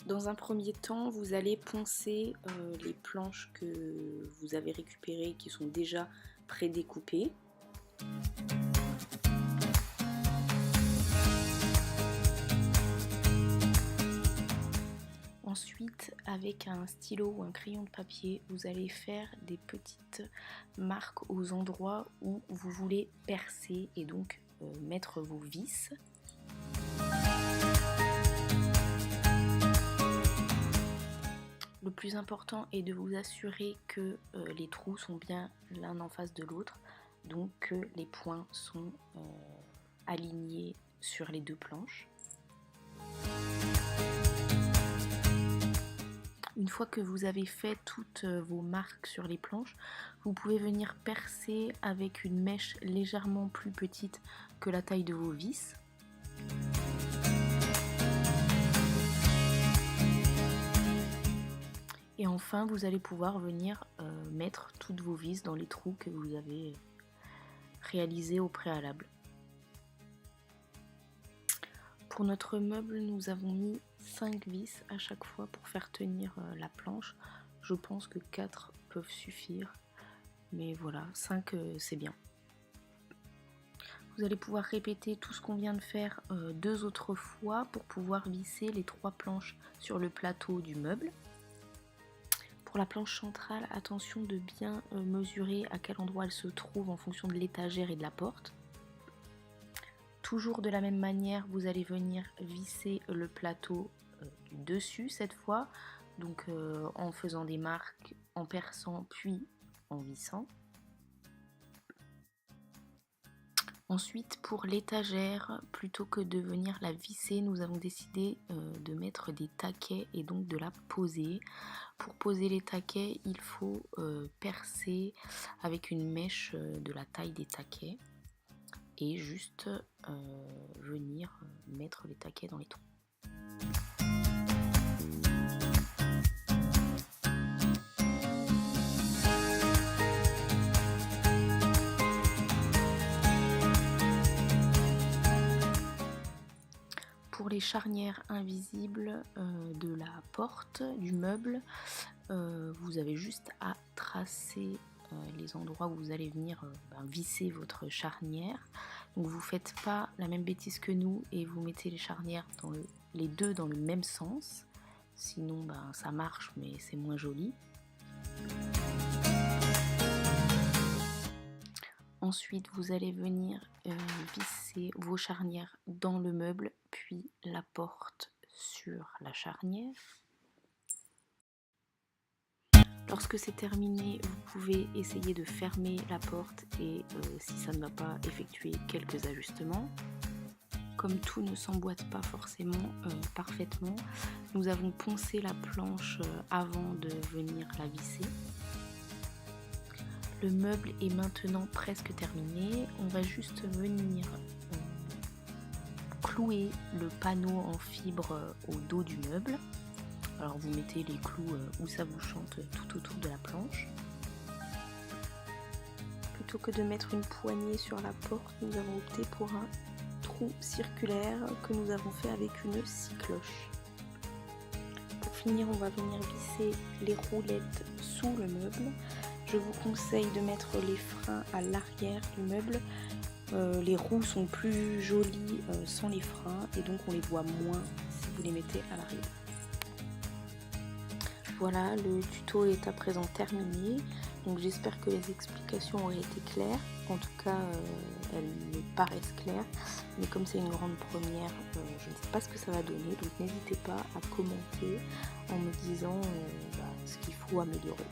Dans un premier temps, vous allez poncer les planches que vous avez récupérées qui sont déjà prédécoupées. Ensuite, avec un stylo ou un crayon de papier, vous allez faire des petites marques aux endroits où vous voulez percer et donc mettre vos vis. Le plus important est de vous assurer que les trous sont bien l'un en face de l'autre, donc que les points sont alignés sur les deux planches. Une fois que vous avez fait toutes vos marques sur les planches, vous pouvez venir percer avec une mèche légèrement plus petite que la taille de vos vis. Et enfin, vous allez pouvoir venir mettre toutes vos vis dans les trous que vous avez réalisés au préalable. Pour notre meuble, nous avons mis 5 vis à chaque fois pour faire tenir la planche. Je pense que 4 peuvent suffire, mais voilà, 5 c'est bien. Vous allez pouvoir répéter tout ce qu'on vient de faire 2 autres fois pour pouvoir visser les 3 planches sur le plateau du meuble. Pour la planche centrale, attention de bien mesurer à quel endroit elle se trouve en fonction de l'étagère et de la porte. Toujours de la même manière, vous allez venir visser le plateau du dessus cette fois, donc en faisant des marques, en perçant puis en vissant. Ensuite, pour l'étagère, plutôt que de venir la visser, nous avons décidé de mettre des taquets et donc de la poser. Pour poser les taquets, il faut percer avec une mèche de la taille des taquets et juste venir mettre les taquets dans les trous. Pour les charnières invisibles de la porte du meuble, vous avez juste à tracer les endroits où vous allez venir visser votre charnière. Donc vous ne faites pas la même bêtise que nous et vous mettez les charnières les deux dans le même sens, sinon ça marche mais c'est moins joli. Ensuite, vous allez venir visser vos charnières dans le meuble, puis la porte sur la charnière. Lorsque c'est terminé, vous pouvez essayer de fermer la porte et si ça ne va pas, effectuer quelques ajustements. Comme tout ne s'emboîte pas forcément parfaitement, nous avons poncé la planche avant de venir la visser. Le meuble est maintenant presque terminé. On va juste venir clouer le panneau en fibre au dos du meuble. Alors vous mettez les clous où ça vous chante tout autour de la planche. Plutôt que de mettre une poignée sur la porte, nous avons opté pour un trou circulaire que nous avons fait avec une scie cloche. Pour finir, on va venir visser les roulettes sous le meuble. Je vous conseille de mettre les freins à l'arrière du meuble. Les roues sont plus jolies sans les freins et donc on les voit moins si vous les mettez à l'arrière. Voilà, le tuto est à présent terminé. Donc j'espère que les explications auraient été claires. En tout cas, elles me paraissent claires. Mais comme c'est une grande première, je ne sais pas ce que ça va donner. Donc n'hésitez pas à commenter en me disant ce qu'il faut améliorer.